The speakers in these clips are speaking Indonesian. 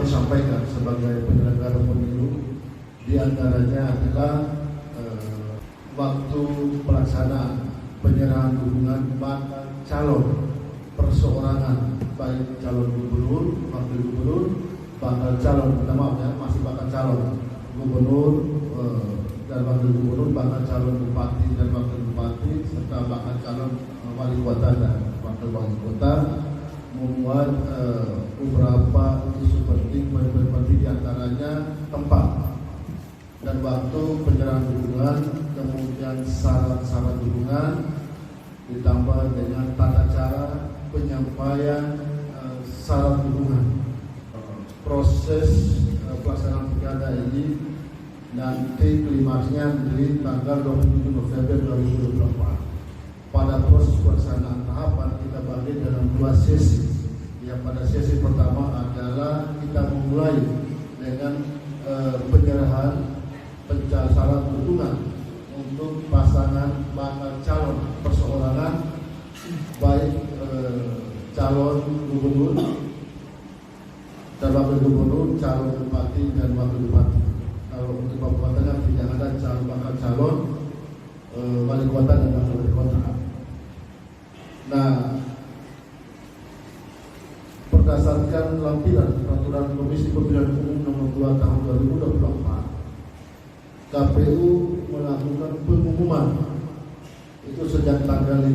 sampaikan sebagai penyelenggara pemilu, di antaranya adalah waktu pelaksanaan penyerahan dukungan bakal calon perseorangan, baik calon gubernur, wakil gubernur, bakal calon, masih bakal calon gubernur dan wakil gubernur, bakal calon bupati dan wakil bupati, serta bakal calon wali kota dan wakil wali kota, membuat beberapa isu penting di antaranya tempat dan waktu penyerahan dukungan, kemudian syarat-syarat dukungan, ditambah dengan tata cara penyampaian syarat dukungan. Proses pelaksanaan pilkada ini nanti klimaksnya di tanggal 27 November 2024. Pada proses pelaksanaan tahapan kita bagi dalam 2 sesi. Yang pada sesi pertama adalah kita memulai dengan penyerahan syarat dukungan untuk pasangan bakal calon perseorangan, baik calon gubernur dan wakil gubernur, calon bupati dan wakil bupati. Kalau untuk kabupaten tidak ada bakal calon wali kota dan wakil wali kota. Nah, berdasarkan lampiran peraturan Komisi Pemilihan Umum Nomor 2 Tahun 2024, KPU melakukan pengumuman itu sejak tanggal 5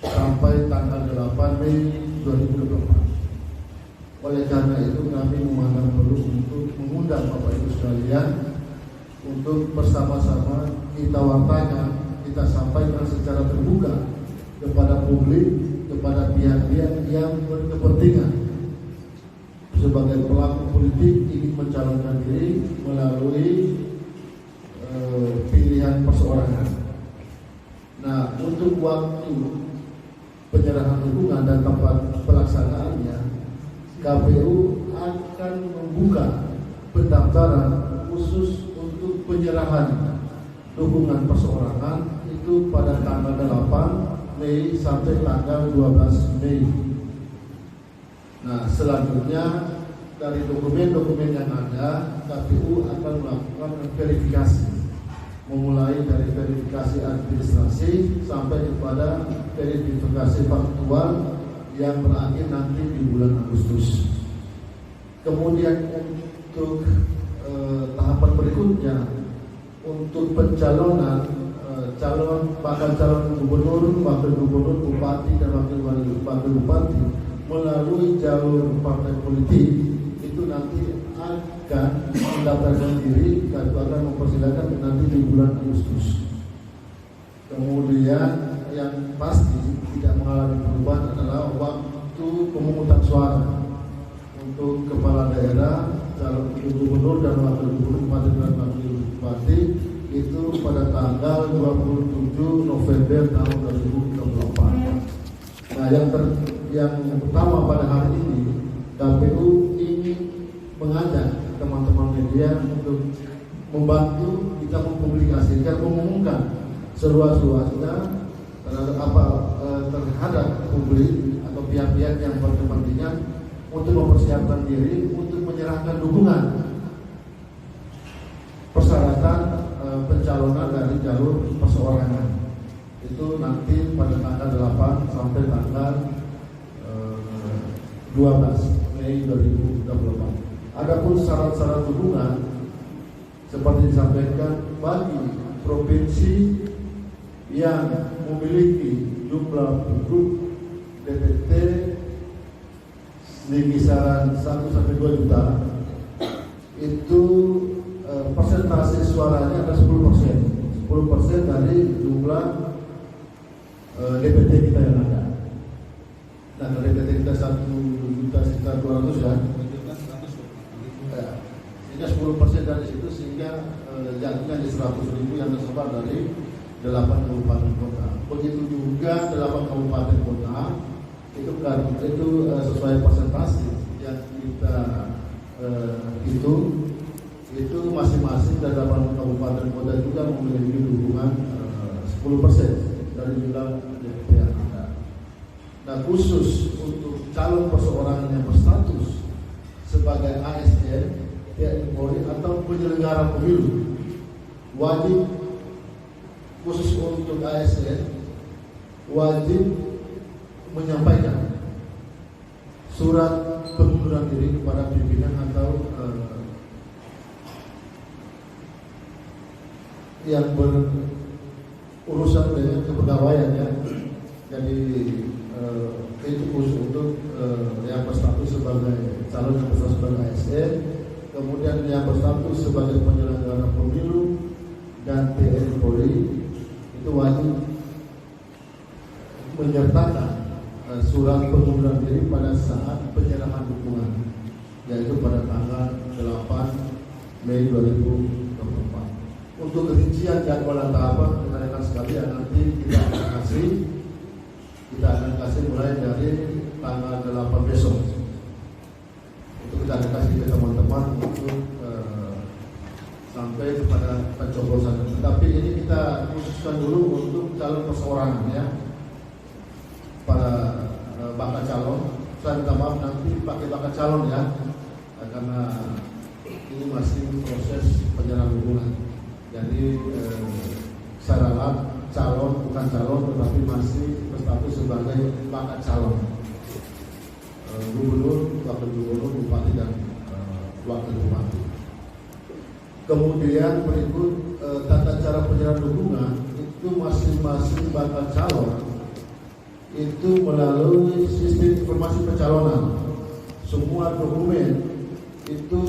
sampai tanggal 8 Mei 2024. Oleh karena itu kami memandang perlu untuk mengundang Bapak Ibu sekalian untuk bersama-sama kita wartakan, kita sampaikan secara terbuka kepada publik, kepada pihak-pihak yang berkepentingan sebagai pelaku politik ingin mencalonkan diri melalui pilihan perseorangan. Nah, untuk waktu penyerahan dukungan dan tempat pelaksanaannya, KPU akan membuka pendaftaran khusus untuk penyerahan dukungan perseorangan itu pada tanggal 8 Mei sampai tanggal 12 Mei. Nah, selanjutnya dari dokumen-dokumen yang ada, KPU akan melakukan verifikasi, memulai dari verifikasi administrasi sampai kepada verifikasi faktual yang berakhir nanti di bulan Agustus. Kemudian untuk tahapan berikutnya, untuk pencalonan bakal calon gubernur, wakil gubernur, bupati dan wakil bupati melalui jalur partai politik itu nanti akan mendaftarkan diri dan akan mempersilakan nanti di bulan Agustus. Kemudian yang pasti tidak mengalami perubahan adalah waktu pemungutan suara untuk kepala daerah, calon gubernur dan wakil gubernur, bupati dan wakil bupati itu pada tanggal 27 November tahun 2024. Nah, yang pertama pada hari ini KPU ingin mengajak teman-teman media untuk membantu kita mempublikasikan, mengumumkan seluas-luasnya terhadap publik atau pihak-pihak yang berkepentingan untuk mempersiapkan diri untuk menyerahkan dukungan persyaratan pencalonan dari jalur perseorangan itu nanti pada tanggal 8 sampai tanggal 12 Mei 2024. Adapun syarat-syarat dukungan seperti disampaikan bagi provinsi yang memiliki jumlah penduduk DPT di kisaran 1 sampai 2 juta itu persentase suaranya ada 10% dari jumlah DPT kita yang ada. Nah, DPT kita 1 juta sekitar 200 ya. Sehingga 10% dari situ sehingga jadinya di 100.000 yang tersebar dari 8 kabupaten kota. Begitu juga 8 kabupaten kota itu sesuai persentase yang kita hitung itu masing-masing dari 8 kabupaten kota juga memiliki dukungan 10% dari jumlah DPT yang ada. Nah, khusus untuk calon perseorangan yang berstatus sebagai ASN, TNI Polri atau penyelenggara pemilu wajib, khusus untuk ASN, wajib menyampaikan surat pengunduran diri kepada pimpinan atau yang berurusan dengan kepegawaian ya. Jadi itu khusus untuk yang berstatus sebagai calon yang berstatus sebagai ASN, kemudian yang berstatus sebagai penyelenggara pemilu dan TNI Polri itu wajib menyertakan surat pengunduran diri pada saat penyerahan dukungan, yaitu pada tanggal 8 Mei 2024. Untuk rincian jadwal dan tahapan rekan-rekan sekalian nanti kita akan kasih mulai dari tanggal 8 besok. Untuk kita akan kasih ke teman-teman untuk sampai kepada pencoblosan. Tetapi ini kita khususkan dulu untuk calon perseorangan ya. Para bakal calon, saya minta maaf nanti pakai bakal calon ya, karena ini masih proses penyerahan dukungan. Jadi syarat calon bukan calon, tetapi masih berstatus sebagai bakal calon, gubernur, wakil gubernur, bupati dan wakil bupati. Kemudian berikut tata cara penyerahan dukungan itu masing-masing bakal calon itu melalui sistem informasi pencalonan. Semua dokumen itu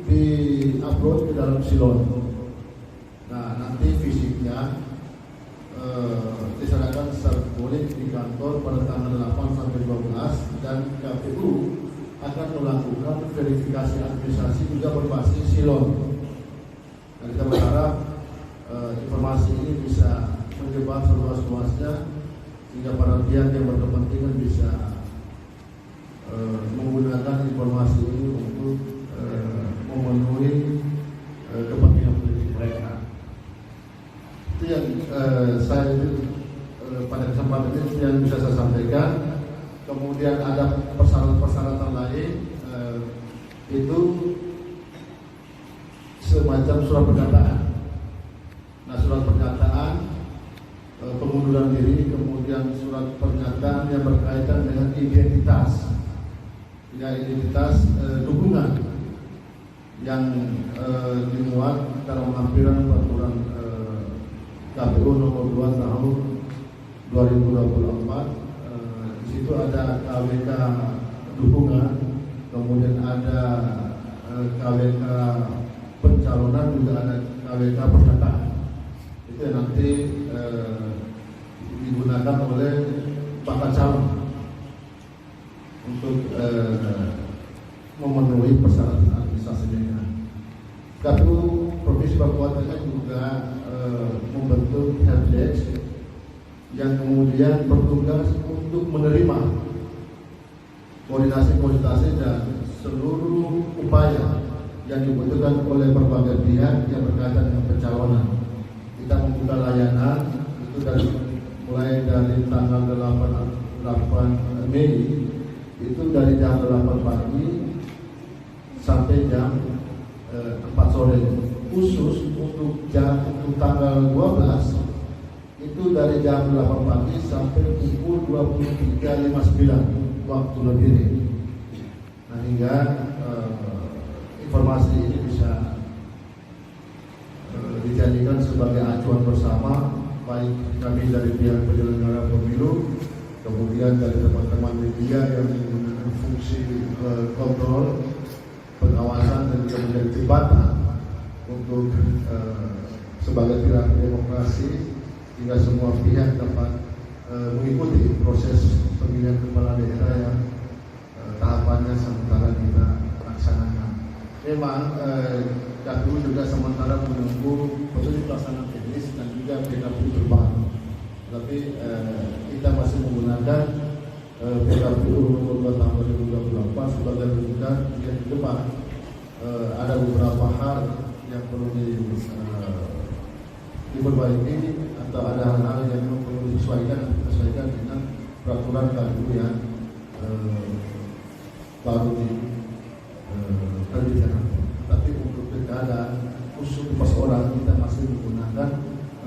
di-upload ke dalam Silon. Nah, nanti fisiknya diserahkan secara boleh di kantor pada tanggal 8 sampai 12 dan KPU akan melakukan verifikasi administrasi juga berbasis Silon. Nah, kita berharap informasi ini bisa menyebar seluas-luasnya sehingga para pihak yang berkepentingan bisa menggunakan informasi ini untuk memenuhi kepentingan politik mereka. Itu yang saya pada kesempatan ini yang bisa saya sampaikan. Kemudian ada persyaratan-persyaratan lain itu semacam surat pernyataan. Nah, surat pernyataan pengunduran diri, kemudian surat pernyataan yang berkaitan dengan identitas, ya identitas dukungan yang dimuat dalam lampiran peraturan KPU nomor 2 tahun 2024. Di situ ada KWK dukungan, kemudian ada KWK pencalonan, juga ada KWK pernyataan. Itu yang nanti digunakan oleh bakal calon untuk memenuhi persyaratan administrasinya. KPU Provinsi Papua Tengah juga membentuk helpdesk yang kemudian bertugas untuk menerima koordinasi dan seluruh upaya yang dibutuhkan oleh berbagai pihak yang berkaitan dengan pencalonan. Kita membuka layanan itu mulai dari tanggal 8 Mei itu dari jam 8 pagi sampai jam 4 sore. Khusus untuk tanggal 12 itu dari jam 8 pagi sampai pukul 23.59 waktu Lebaran. Nah, hingga informasi ini bisa dijadikan sebagai acuan bersama, baik kami dari pihak penyelenggara pemilu, kemudian dari teman-teman media yang menggunakan fungsi kontrol, pengawasan dan juga menjadi jembatan untuk sebagai pilar demokrasi hingga semua pihak dapat mengikuti proses pemilihan kepala daerah yang tahapannya sementara kita laksanakan. Memang KPU juga sementara menunggu petunjuk pelaksanaan teknis dan juga PKPU terbaru. Tapi kita masih menggunakan PKPU nomor 2 tahun 2024 sebagai rujukan yang ke depan. Ada beberapa hal yang perlu diperbaiki atau ada hal-hal yang perlu disesuaikan dengan peraturan KPU yang baru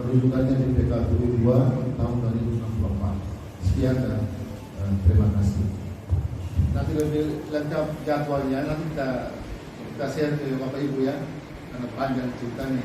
rujukannya di PKPU 2 tahun 2064. Sekian dan terima kasih. Nanti lebih lengkap jadwalnya nanti kita share ke Bapak Ibu ya, karena panjang ceritanya.